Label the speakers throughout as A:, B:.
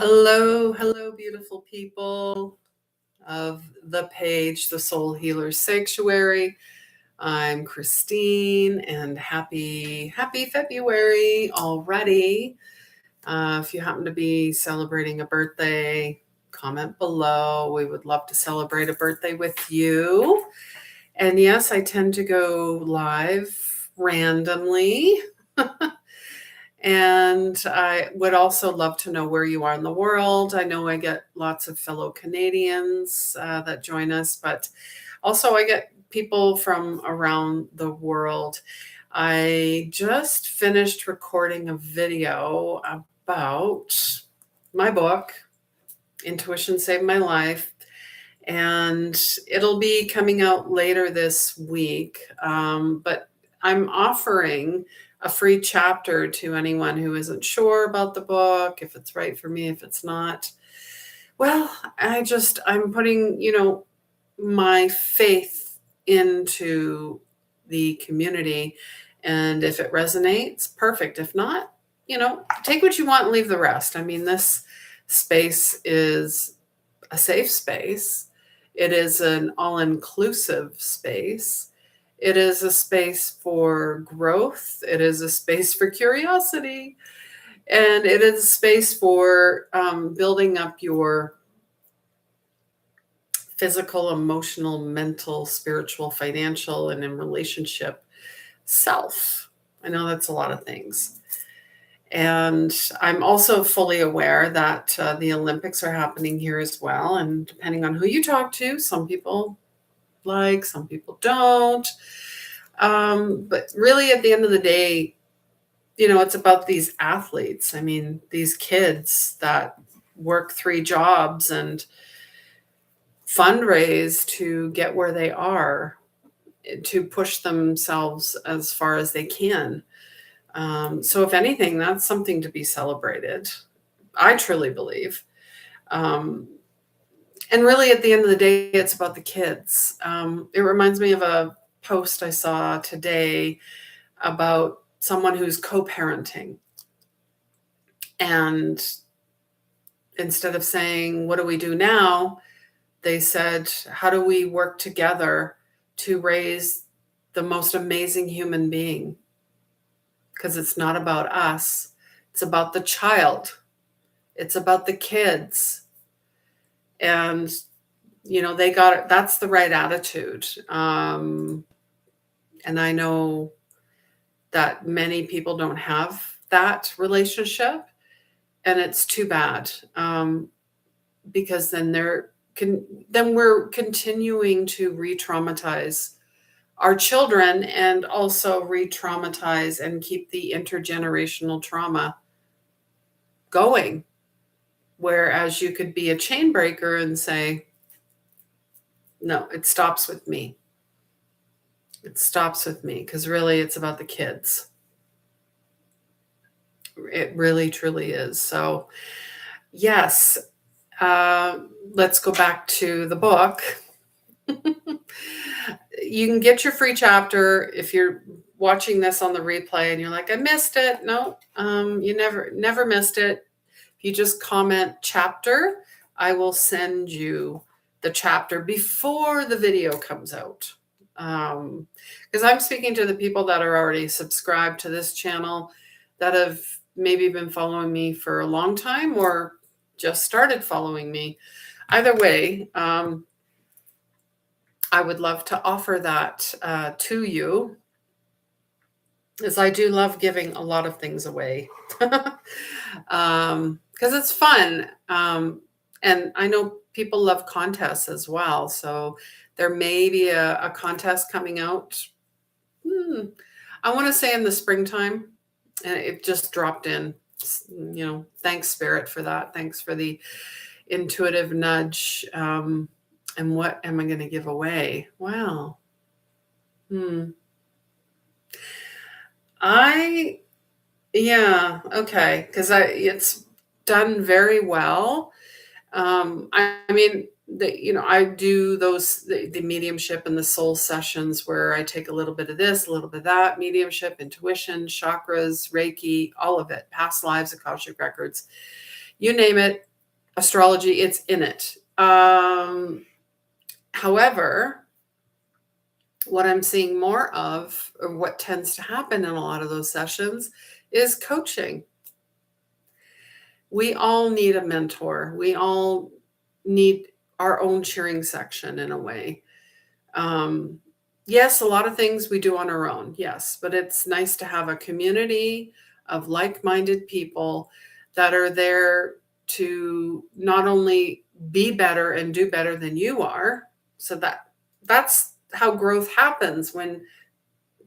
A: Hello, hello, beautiful people of the page, The Soul Healer Sanctuary. I'm Christine, and happy February already. If you happen to be celebrating a birthday, comment below. We would love to celebrate a birthday with you. And yes, I tend to go live randomly. And I would also love to know where you are in the world. I know I get lots of fellow Canadians that join us, but also I get people from around the world. I just finished recording a video about my book, Intuition Saved My Life, and it'll be coming out later this week. But I'm offering a free chapter to anyone who isn't sure about the book, if it's right for me, if it's not. Well, I'm putting, my faith into the community. And if it resonates, perfect. If not, take what you want and leave the rest. I mean, this space is a safe space. It is an all-inclusive space. It is a space for growth. It is a space for curiosity. And it is a space for building up your physical, emotional, mental, spiritual, financial, and in relationship self. I know that's a lot of things. And I'm also fully aware that the Olympics are happening here as well. And depending on who you talk to, some people like, some people don't. But really, at the end of the day, it's about these athletes. I mean, these kids that work 3 jobs and fundraise to get where they are, to push themselves as far as they can. So if anything, that's something to be celebrated. I truly believe. And really, at the end of the day, it's about the kids. It reminds me of a post I saw today about someone who's co-parenting. And instead of saying, what do we do now? They said, how do we work together to raise the most amazing human being? Because it's not about us. It's about the child. It's about the kids. And, they got it. That's the right attitude. And I know that many people don't have that relationship, and it's too bad, because then we're continuing to re-traumatize our children, and also re-traumatize and keep the intergenerational trauma going. Whereas you could be a chain breaker and say, no, it stops with me. It stops with me, because really it's about the kids. It really, truly is. So, yes, let's go back to the book. You can get your free chapter if you're watching this on the replay and you're like, I missed it. No, you never missed it. If you just comment chapter, I will send you the chapter before the video comes out. Because I'm speaking to the people that are already subscribed to this channel, that have maybe been following me for a long time or just started following me. Either way, I would love to offer that to you, as I do love giving a lot of things away, because it's fun. And I know people love contests as well. So there may be a contest coming out. I want to say in the springtime, and it just dropped in. Thanks, Spirit, for that. Thanks for the intuitive nudge. And what am I going to give away? Wow. Okay. Because it's done very well. I mean, I do the mediumship and the soul sessions where I take a little bit of this, a little bit of that, mediumship, intuition, chakras, Reiki, all of it, past lives, Akashic records, you name it. astrology, it's in it. However, what I'm seeing more of, or what tends to happen in a lot of those sessions, is coaching. We all need a mentor. We all need our own cheering section in a way. Yes, a lot of things we do on our own. Yes, but it's nice to have a community of like-minded people that are there to not only be better and do better than you are, so that's how growth happens when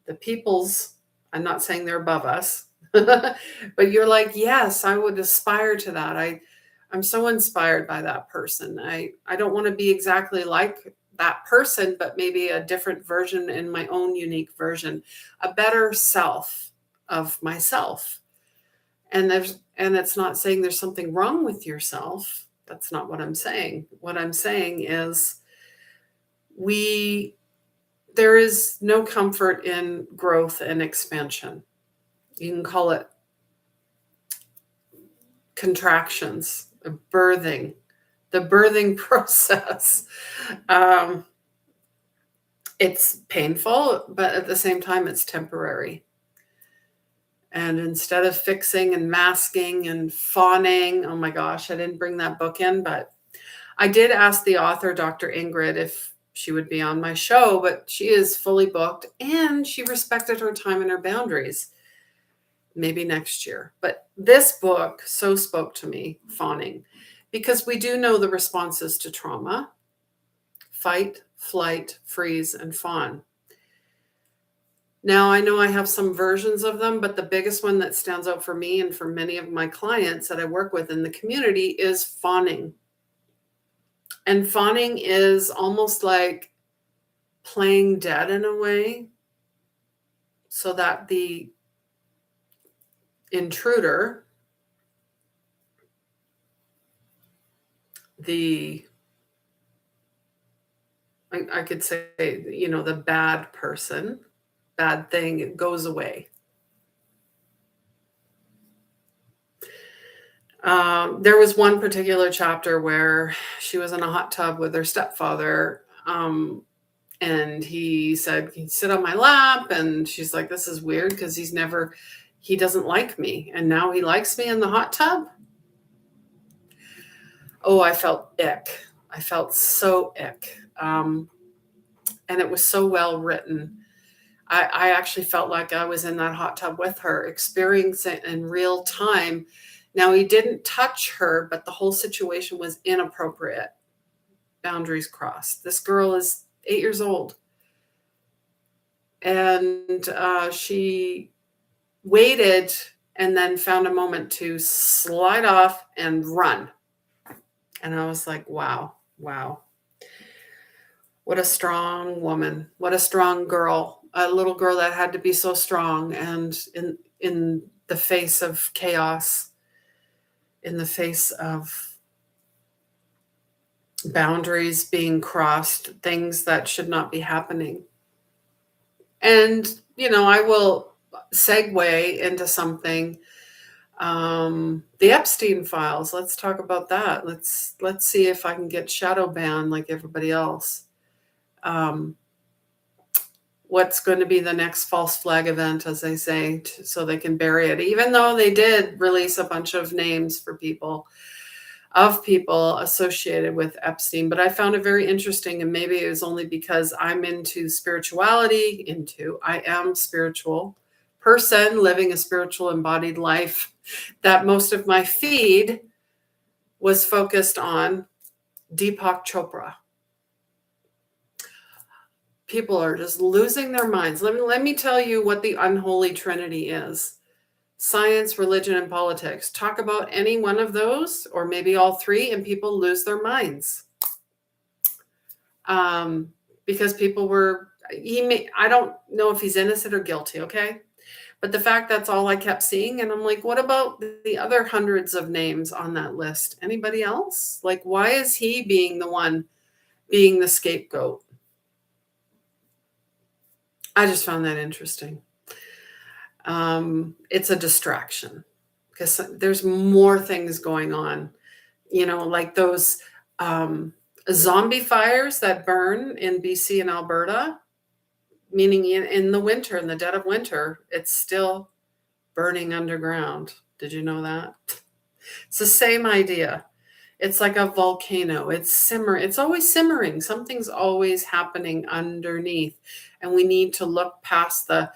A: the people's, I'm not saying they're above us, but you're like, yes, I would aspire to that. I'm so inspired by that person. I don't want to be exactly like that person, but maybe a different version, in my own unique version, a better self of myself. And it's not saying there's something wrong with yourself. That's not what I'm saying. What I'm saying is there is no comfort in growth and expansion. You can call it contractions, birthing, the birthing process. It's painful, but at the same time, it's temporary. And instead of fixing and masking and fawning, oh my gosh, I didn't bring that book in, but I did ask the author, Dr. Ingrid, if she would be on my show, but she is fully booked and she respected her time and her boundaries. Maybe next year. But this book so spoke to me, Fawning, because we do know the responses to trauma: fight, flight, freeze, and fawn. Now, I know I have some versions of them, but the biggest one that stands out for me and for many of my clients that I work with in the community is fawning. And fawning is almost like playing dead in a way, so that the intruder, I could say, the bad person, bad thing, it goes away. There was one particular chapter where she was in a hot tub with her stepfather, and he said, "Can you sit on my lap?" And she's like, "This is weird because he doesn't like me. And now he likes me in the hot tub." Oh, I felt ick. I felt so ick. And it was so well written. I actually felt like I was in that hot tub with her, experiencing it in real time. Now, he didn't touch her, but the whole situation was inappropriate. Boundaries crossed. This girl is 8 years old. And she waited and then found a moment to slide off and run. And I was like, wow. What a strong woman. What a strong girl. A little girl that had to be so strong, and in the face of chaos, in the face of boundaries being crossed, things that should not be happening. And, I will segue into something. The Epstein files. Let's talk about that. Let's see if I can get shadow banned like everybody else. What's going to be the next false flag event, as they say, so they can bury it, even though they did release a bunch of names for people associated with Epstein. But I found it very interesting, and maybe it was only because I'm into spirituality, I am spiritual person living a spiritual embodied life, that most of my feed was focused on Deepak Chopra. People are just losing their minds. Let me tell you what the unholy trinity is: science, religion, and politics. Talk about any one of those, or maybe all three, and people lose their minds. Because people I don't know if he's innocent or guilty, okay? But the fact that's all I kept seeing, and I'm like, what about the other hundreds of names on that list? Anybody else? Like, why is he being the one being the scapegoat? I just found that interesting. It's a distraction because there's more things going on. like those zombie fires that burn in BC and Alberta, meaning in the winter, in the dead of winter, it's still burning underground. Did you know that? It's the same idea. It's like a volcano. It's always simmering. Something's always happening underneath. And we need to look past the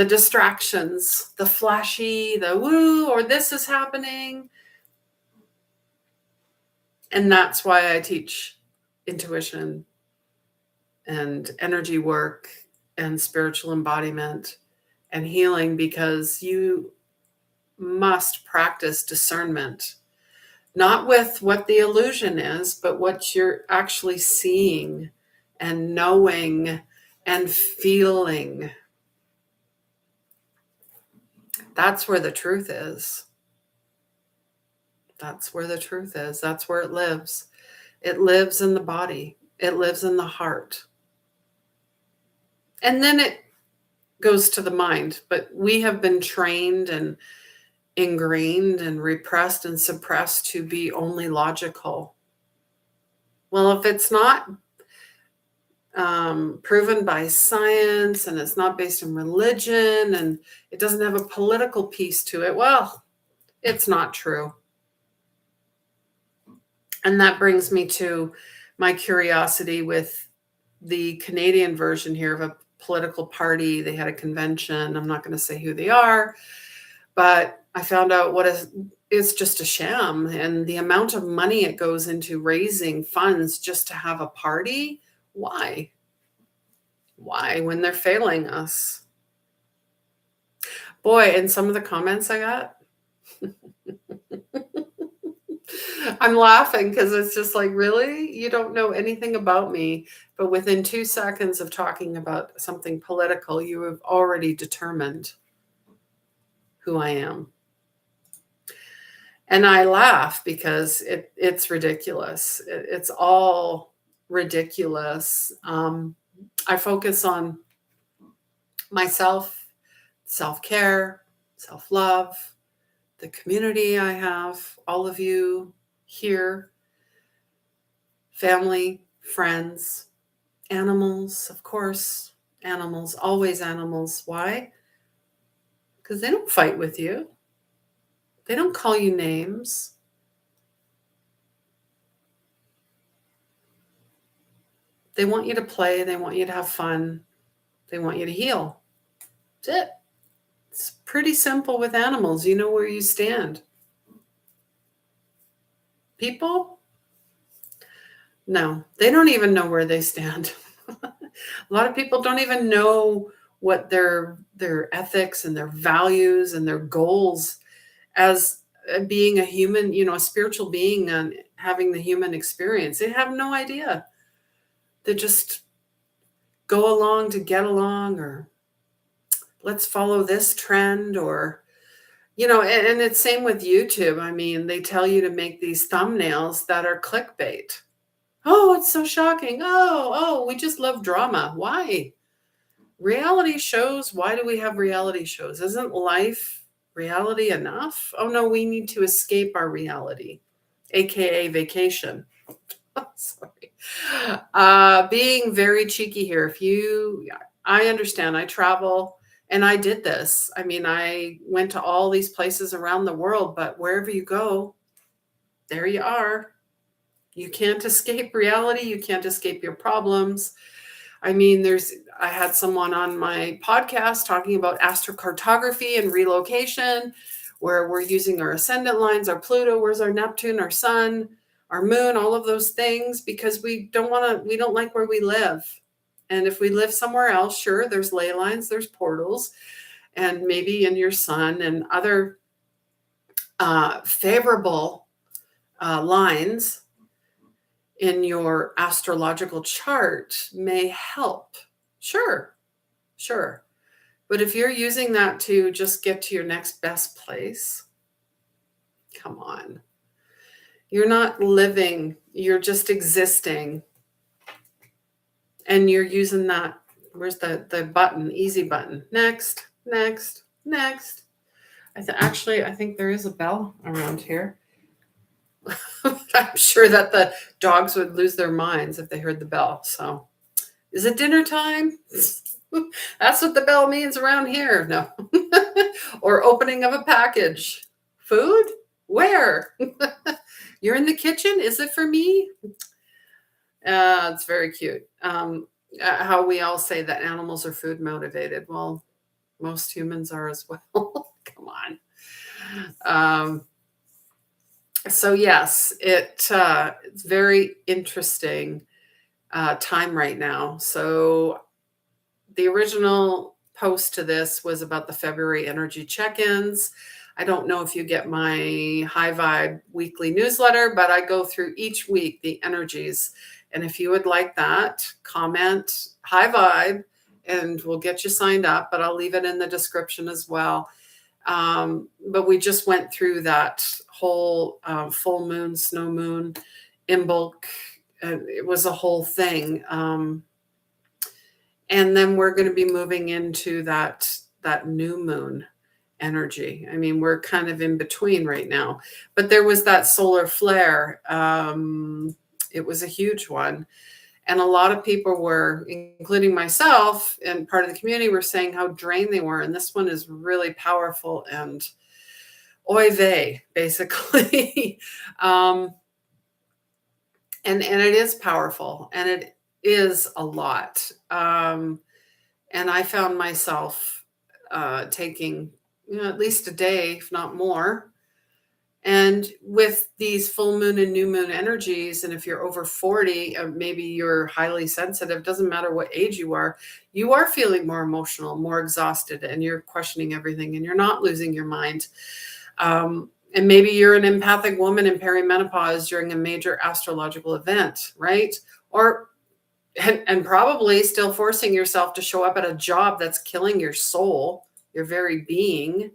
A: distractions, the flashy, the woo, or this is happening. And that's why I teach intuition and energy work and spiritual embodiment and healing, because you must practice discernment, not with what the illusion is, but what you're actually seeing and knowing and feeling. That's where the truth is. That's where the truth is. That's where it lives. It lives in the body. It lives in the heart. And then it goes to the mind. But we have been trained and ingrained and repressed and suppressed to be only logical. Well, if it's not proven by science and it's not based in religion and it doesn't have a political piece to it, well, it's not true. And that brings me to my curiosity with the Canadian version here of a political party. They had a convention. I'm not going to say who they are, but I found out it's just a sham. And the amount of money it goes into raising funds just to have a party. Why? Why, when they're failing us? Boy, and some of the comments I got, I'm laughing because it's just like, really? You don't know anything about me, but within 2 seconds of talking about something political, you have already determined who I am. And I laugh because it's ridiculous. It's all ridiculous. I focus on myself, self-care, self-love, the community I have, all of you here, family, friends, animals, of course, animals, always animals. Why? Because they don't fight with you. They don't call you names. They want you to play. They want you to have fun. They want you to heal. That's it. It's pretty simple with animals. You know where you stand. People? No, they don't even know where they stand. A lot of people don't even know what their ethics and their values and their goals as being a human, a spiritual being and having the human experience. They have no idea. They just go along to get along, or let's follow this trend, or, and it's same with YouTube. I mean, they tell you to make these thumbnails that are clickbait. Oh, it's so shocking. Oh, we just love drama. Why? Reality shows. Why do we have reality shows? Isn't life reality enough? Oh no, we need to escape our reality, aka vacation. Sorry. Being very cheeky here. I understand. I travel and I did this. I mean, I went to all these places around the world, but wherever you go, there you are. You can't escape reality. You can't escape your problems. I mean, I had someone on my podcast talking about astrocartography and relocation, where we're using our ascendant lines, our Pluto, where's our Neptune, our sun, our moon, all of those things, because we don't like where we live. And if we live somewhere else, sure, there's ley lines, there's portals, and maybe in your sun and other favorable lines in your astrological chart may help. Sure. But if you're using that to just get to your next best place, come on. You're not living, you're just existing. And you're using that, where's the button, easy button. Next. I think there is a bell around here. I'm sure that the dogs would lose their minds if they heard the bell. So, is it dinner time? That's what the bell means around here. No. Or opening of a package. Food? Where? You're in the kitchen? Is it for me? It's very cute. How we all say that animals are food motivated. Well, most humans are as well. Come on. So yes, it's very interesting time right now. So the original post to this was about the February energy check-ins. I don't know if you get my High Vibe weekly newsletter, but I go through each week the energies. And if you would like that, comment High Vibe and we'll get you signed up, but I'll leave it in the description as well. But we just went through that whole full moon, snow moon, Imbolc. It was a whole thing. And then we're going to be moving into that new moon energy. I mean, we're kind of in between right now. But there was that solar flare. It was a huge one. And a lot of people were, including myself and part of the community, were saying how drained they were. And this one is really powerful and oy vey, basically. And it is powerful and it is a lot. And I found myself taking at least a day, if not more. And with these full moon and new moon energies, and if you're over 40, maybe you're highly sensitive, doesn't matter what age you are feeling more emotional, more exhausted, and you're questioning everything and you're not losing your mind. And maybe you're an empathic woman in perimenopause during a major astrological event, right? And probably still forcing yourself to show up at a job that's killing your soul, your very being.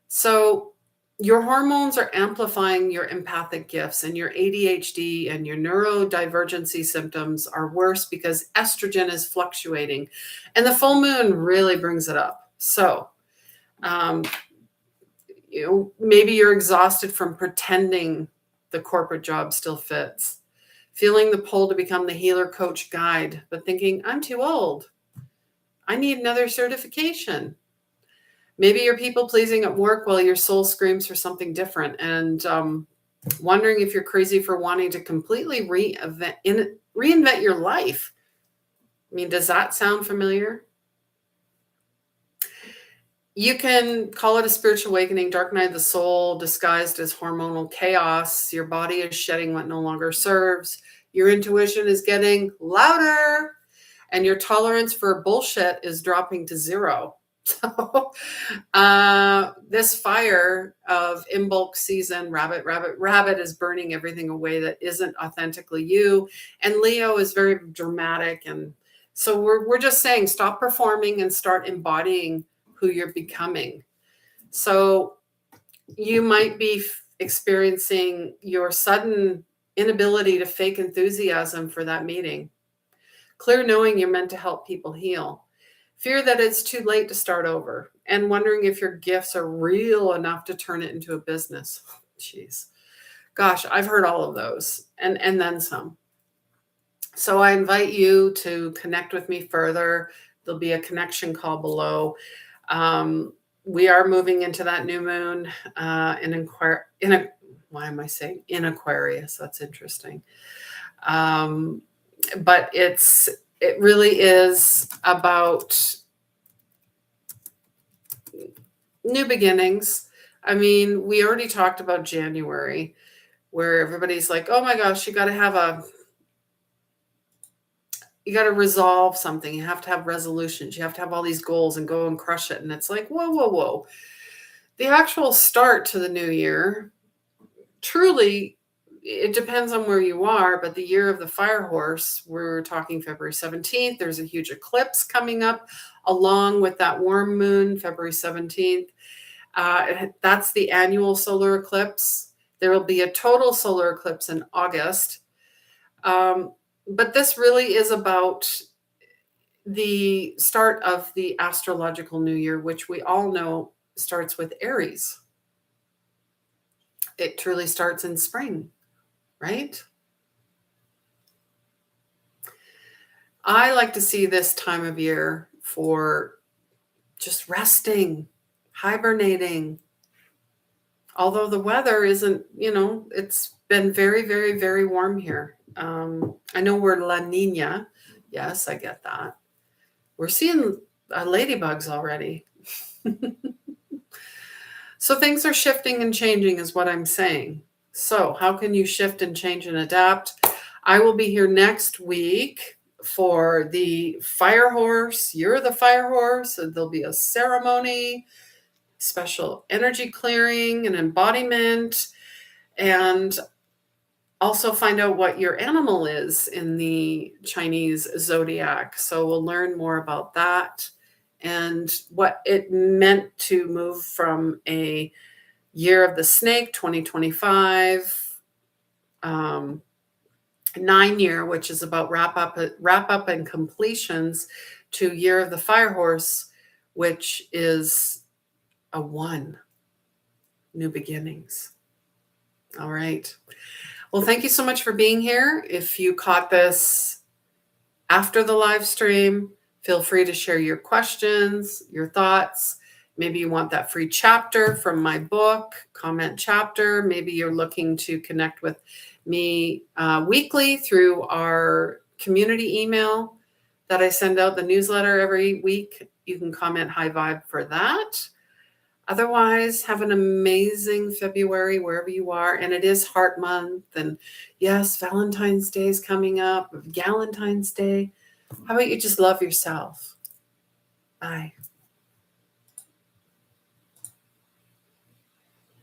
A: So your hormones are amplifying your empathic gifts, and your ADHD and your neurodivergency symptoms are worse because estrogen is fluctuating. And the full moon really brings it up. So, maybe you're exhausted from pretending the corporate job still fits, feeling the pull to become the healer, coach, guide, but thinking, I'm too old. I need another certification. Maybe you're people pleasing at work while your soul screams for something different, and wondering if you're crazy for wanting to completely reinvent your life. I mean, does that sound familiar? You can call it a spiritual awakening, dark night of the soul disguised as hormonal chaos. Your body is shedding what no longer serves. Your intuition is getting louder, and your tolerance for bullshit is dropping to zero. So this fire of Imbolc season, rabbit is burning everything away that isn't authentically you. And Leo is very dramatic. And so we're just saying, stop performing and start embodying who you're becoming. So you might be experiencing your sudden inability to fake enthusiasm for that meeting. Clear knowing you're meant to help people heal. Fear that it's too late to start over, and wondering if your gifts are real enough to turn it into a business. Jeez. Gosh, I've heard all of those and then some. So I invite you to connect with me further. There'll be a connection call below. We are moving into that new moon in Aquarius. That's interesting. But it really is about new beginnings. I mean, we already talked about January, where everybody's like, oh my gosh, you got to resolve something. You have to have resolutions. You have to have all these goals and go and crush it. And it's like, whoa. The actual start to the new year, truly, it depends on where you are, but the year of the fire horse, we're talking February 17th. There's a huge eclipse coming up along with that warm moon, February 17th. That's the annual solar eclipse. There will be a total solar eclipse in August. But this really is about the start of the astrological new year, which we all know starts with Aries. it truly starts in spring, right? I like to see this time of year for just resting, hibernating. Although the weather isn't, it's been very, very, very warm here. I know we're La Nina. Yes, I get that. We're seeing ladybugs already. So things are shifting and changing is what I'm saying. So how can you shift and change and adapt? I will be here next week for the fire horse. You're the fire horse, and there'll be a ceremony, special energy clearing and embodiment, and also find out what your animal is in the Chinese zodiac. So we'll learn more about that and what it meant to move from a year of the snake, 2025, 9-year, which is about wrap up and completions, to year of the fire horse, which is a 1, new beginnings. All right. Well, thank you so much for being here. If you caught this after the live stream, feel free to share your questions, your thoughts. Maybe you want that free chapter from my book, comment chapter. Maybe you're looking to connect with me weekly through our community email that I send out, the newsletter every week. You can comment high vibe for that. Otherwise, have an amazing February wherever you are. And it is Heart Month. And yes, Valentine's Day is coming up, Galentine's Day. How about you just love yourself? Bye.